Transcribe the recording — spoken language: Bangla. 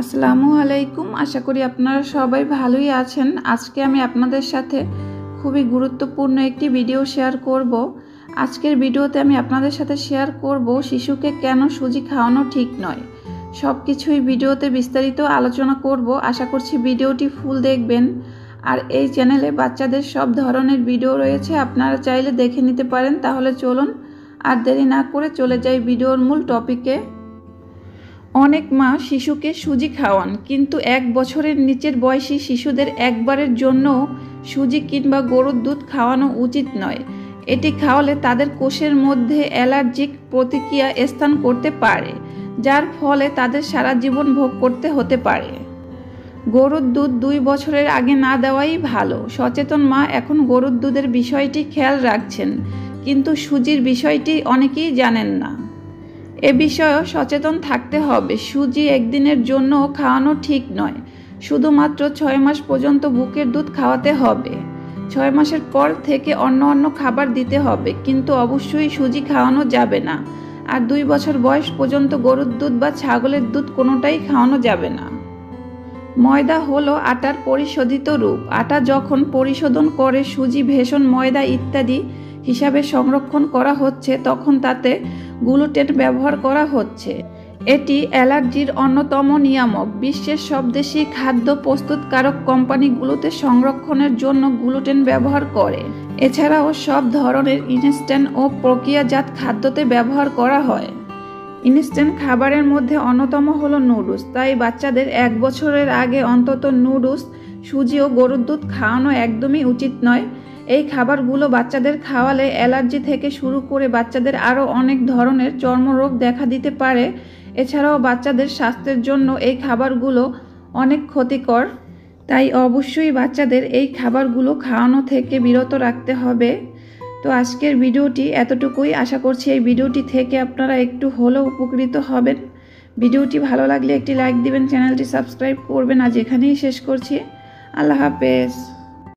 আসসালামু আলাইকুম। আশা করি আপনারা সবাই ভালোই আছেন। আজকে আমি আপনাদের সাথে খুবই গুরুত্বপূর্ণ একটি ভিডিও শেয়ার করব। আজকের ভিডিওতে আমি আপনাদের সাথে শেয়ার করব শিশুকে কেন সুজি খাওয়ানো ঠিক নয়। সব কিছুই ভিডিওতে বিস্তারিত আলোচনা করব। আশা করছি ভিডিওটি ফুল দেখবেন। আর এই চ্যানেলে বাচ্চাদের সব ধরনের ভিডিও রয়েছে, আপনারা চাইলে দেখে নিতে পারেন। তাহলে চলুন আর দেরি না করে চলে যাই ভিডিওর মূল টপিকে। অনেক মা শিশুকে সুজি খাওয়ান, কিন্তু 1 বছরের নিচের বয়সী শিশুদের একবারের জন্য সুজি কিংবা গরুর দুধ খাওয়ানো উচিত নয়। এটি খাওয়ালে তাদের কোষের মধ্যে অ্যালার্জিক প্রতিক্রিয়া স্থান করতে পারে, যার ফলে তাদের সারা জীবন ভোগ করতে হতে পারে। গরুর দুধ 2 বছরের আগে না দেওয়াই ভালো। সচেতন মা এখন গরুর দুধের বিষয়টি খেয়াল রাখছেন, কিন্তু সুজির বিষয়টি অনেকেই জানেন না। এ বিষয়েও সচেতন থাকতে হবে। সুজি একদিনের জন্য খাওয়ানো ঠিক নয়। শুধুমাত্র 6 মাস পর্যন্ত বুকের দুধ খাওয়াতে হবে। 6 মাসের পর থেকে অন্য খাবার দিতে হবে, কিন্তু অবশ্যই সুজি খাওয়ানো যাবে না। আর 2 বছর বয়স পর্যন্ত গরুর দুধ বা ছাগলের দুধ কোনোটাই খাওয়ানো যাবে না। ময়দা হলো আটার পরিশোধিত রূপ। আটা যখন পরিশোধন করে সুজি, ভেষন, ময়দা ইত্যাদি হিসাবে সংরক্ষণ করা হচ্ছে, তখন তাতে গ্লুটেন ব্যবহার করা হচ্ছে। এটি অ্যালার্জির অন্যতম নিয়ামক। বিশ্বের সব দেশই খাদ্য প্রস্তুতকারক কোম্পানিগুলোতে সংরক্ষণের জন্য গ্লুটেন ব্যবহার করে। এছাড়াও সব ধরনের ইনস্ট্যান্ট ও প্রক্রিয়াজাত খাদ্যতে ব্যবহার করা হয়। ইনস্ট্যান্ট খাবারের মধ্যে অন্যতম হলো নুডলস। তাই বাচ্চাদের 1 বছরের আগে অন্তত নুডলস, সুজি ও গরুর দুধ খাওয়ানো একদমই উচিত নয়। এই খাবারগুলো বাচ্চাদের খাওয়ালে অ্যালার্জি থেকে শুরু করে বাচ্চাদের আরও অনেক ধরনের চর্মরোগ দেখা দিতে পারে। এছাড়াও বাচ্চাদের স্বাস্থ্যের জন্য এই খাবারগুলো অনেক ক্ষতিকর। তাই অবশ্যই বাচ্চাদের এই খাবারগুলো খাওয়ানো থেকে বিরত রাখতে হবে। তো আজকের ভিডিওটি এতটুকুই। আশা করছি এই ভিডিওটি থেকে আপনারা একটু হলেও উপকৃত হবেন। ভিডিওটি ভালো লাগলে একটি লাইক দিবেন, চ্যানেলটি সাবস্ক্রাইব করবেন। আজ এখানেই শেষ করছি। আল্লাহ হাফেজ।